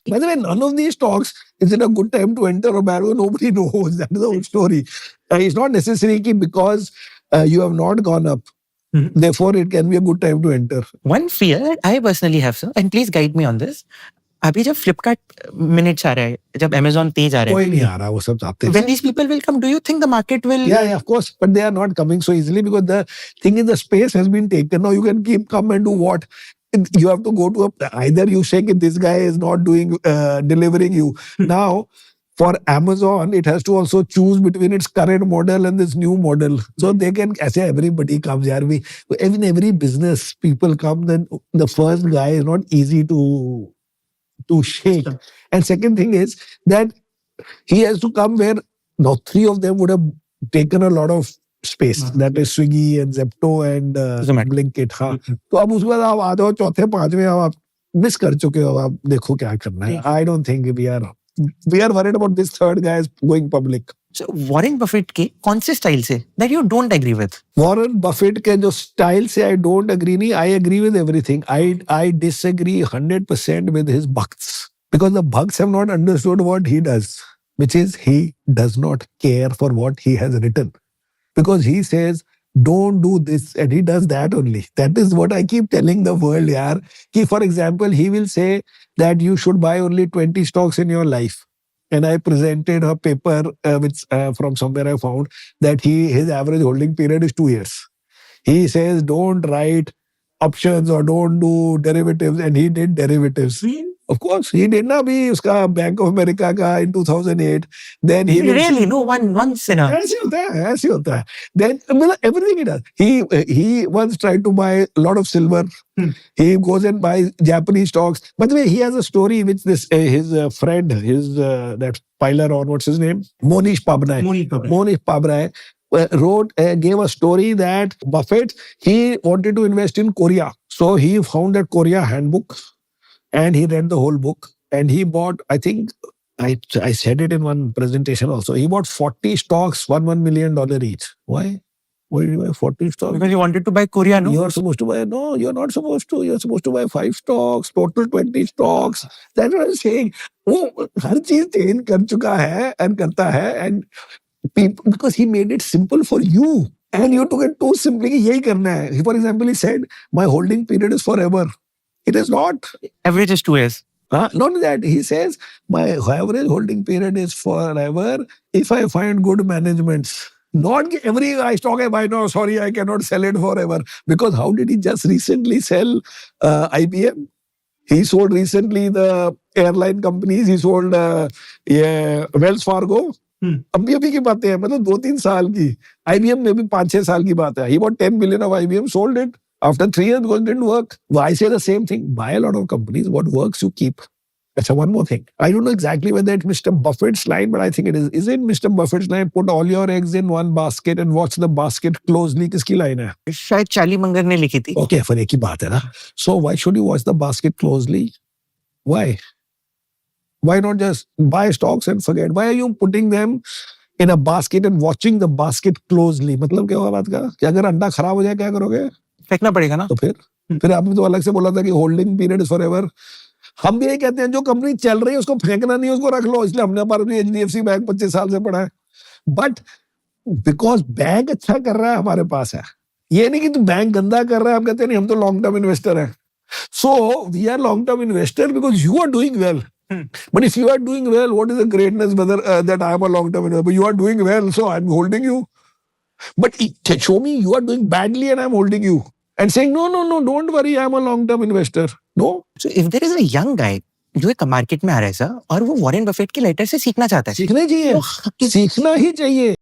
By the way, none of these stocks is it a good time to enter or bad? Nobody knows. That is the whole story. It's not necessary because you have not gone up. Therefore, it can be a good time to enter. One fear I personally have, sir, and please guide me on this. अभी जब Flipkart minutes आ रहा है, जब Amazon तेज आ रहा है, कोई नहीं आ रहा, वो सब आते हैं. When these people will come, do you think the market will? Yeah, of course, but they are not coming so easily because the thing is the space has been taken. Now you can come and do what? You have to go to either you say that this guy is not doing delivering you. Now, for Amazon, it has to also choose between its current model and this new model. So they can, as everybody comes here, in every business, people come, then the first guy is not easy to shake. And second thing is that he has to come where now 3 of them would have taken a lot of space. That is Swiggy and Zepto and Blinkit. हाँ. तो अब उसके बाद आप आ जाओ चौथे 5वें, आप मिस कर चुके हो, आप देखो क्या करना है. I don't think we are worried about this third guy is going public. So Warren Buffett के कौन से स्टाइल से that you don't agree with? Warren Buffett के जो स्टाइल से I don't agree नहीं, I agree with everything. I disagree 100% with his bucks because the bucks have not understood what he does, which is he does not care for what he has written. Because he says, don't do this, and he does that only. That is what I keep telling the world, yaar. Ki, for example, he will say that you should buy only 20 stocks in your life. And I presented a paper from somewhere I found that his average holding period is 2 years. He says, don't write options or don't do derivatives, and he did derivatives. Of course, he did not be uska Bank of America ka in 2008. Then he really no once in a. ऐसे होता है. Then everything he does. He once tried to buy a lot of silver. He goes and buys Japanese stocks. By the way, he has a story which his friend, that piler on what's his name, Monish Pabrai. Monish Pabrai gave a story that Buffett, he wanted to invest in Korea. So he found that Korea handbook. And he read the whole book and he bought, I think, I said it in one presentation also, he bought 40 stocks, $1 million each. Why? Why did you buy 40 stocks? Because he wanted to buy Korea, no? You're supposed to buy, no, you're not supposed to. You're supposed to buy 5 stocks, total 20 stocks. That's what I'm saying. वो हर चीज change कर चुका है and करता है and people, because he made it simple for you and you took it too simply कि यही करना है. For example, he said, my holding period is forever. It is not. Average is 2 years. Not that. He says, my average holding period is forever if I find good management. Not every stock I buy now, sorry, I cannot sell it forever. Because how did he just recently sell IBM? He sold recently the airline companies. He sold Wells Fargo. अभी की बातें हैं, मतलब 2-3 साल की. IBM में भी 5-6 साल की बात है. He bought 10 billion of IBM, sold it. After 3 years, because it didn't work. Well, I say the same thing. Buy a lot of companies. What works, you keep. That's one more thing. I don't know exactly whether it's Mr. Buffett's line, but I think it is. Is it Mr. Buffett's line? Put all your eggs in one basket and watch the basket closely. किसकी line है? शायद Charlie Munger ने लिखी थी. Okay, फिर एक ही बात है ना. So why should you watch the basket closely? Why? Why not just buy stocks and forget? Why are you putting them in a basket and watching the basket closely? मतलब क्या होगा बात का? कि अगर अंडा खराब हो जाए क्या करोगे? फेंकना पड़ेगा ना. तो फिर आपने तो अलग से बोला था कि होल्डिंग पीरियड इज फॉरएवर. हम भी यही कहते हैं जो कंपनी चल रही है उसको फेंकना नहीं, उसको रख लो. इसलिए हमने पर भी HDFC बैंक 25 साल से पड़ा है. बट बिकॉज बैंक अच्छा कर रहा है हमारे पास है. ये नहीं कि तू बैंक गंदा कर रहा है, हम कहते नहीं हम तो लॉन्ग टर्म इन्वेस्टर हैं. So we are long term investor because you are doing well. But if you are doing well, what is the greatness whether that I am a long term investor? But you are doing well, so I am holding you. But show me you are doing badly and I am holding you. And saying, no, don't worry, I am a long-term investor. No. So if there is a young guy जो एक market में आ रहा है sir और वो Warren Buffett के letter से सीखना चाहता है, सीखना चाहिए. सीखना ही चाहिए.